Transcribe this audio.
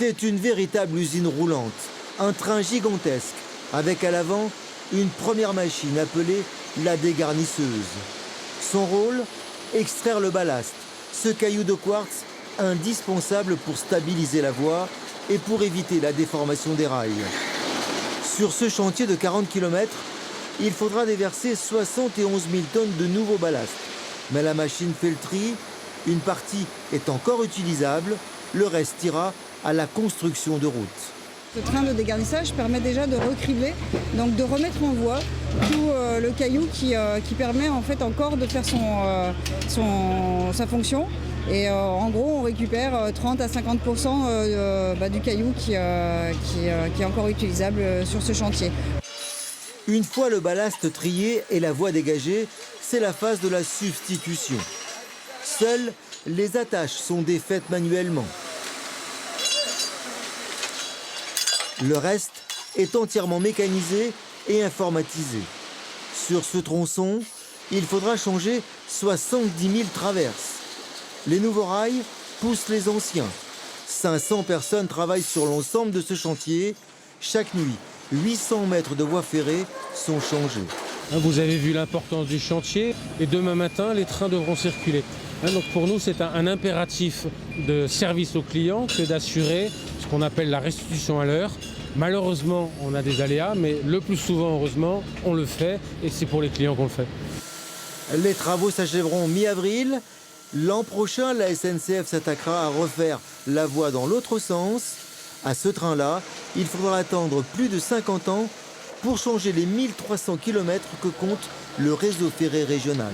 C'est une véritable usine roulante, un train gigantesque, avec à l'avant une première machine appelée la dégarnisseuse. Son rôle, extraire le ballast, ce caillou de quartz indispensable pour stabiliser la voie et pour éviter la déformation des rails. Sur ce chantier de 40 km, il faudra déverser 71 000 tonnes de nouveaux ballasts. Mais la machine fait le tri, une partie est encore utilisable, le reste ira à la construction de routes. Ce train de dégarnissage permet déjà de recriver, donc de remettre en voie tout le caillou qui permet en fait encore de faire sa fonction. Et en gros, on récupère 30 à 50% du caillou qui est encore utilisable sur ce chantier. Une fois le ballast trié et la voie dégagée, c'est la phase de la substitution. Seules les attaches sont défaites manuellement. Le reste est entièrement mécanisé et informatisé. Sur ce tronçon, il faudra changer 70 000 traverses. Les nouveaux rails poussent les anciens. 500 personnes travaillent sur l'ensemble de ce chantier. Chaque nuit, 800 mètres de voies ferrées sont changés. Vous avez vu l'importance du chantier et demain matin, les trains devront circuler. Donc pour nous, c'est un impératif de service aux clients que d'assurer ce qu'on appelle la restitution à l'heure. Malheureusement, on a des aléas, mais le plus souvent, heureusement, on le fait et c'est pour les clients qu'on le fait. Les travaux s'achèveront mi-avril. L'an prochain, la SNCF s'attaquera à refaire la voie dans l'autre sens. À ce train-là, il faudra attendre plus de 50 ans pour changer les 1300 km que compte le réseau ferré régional.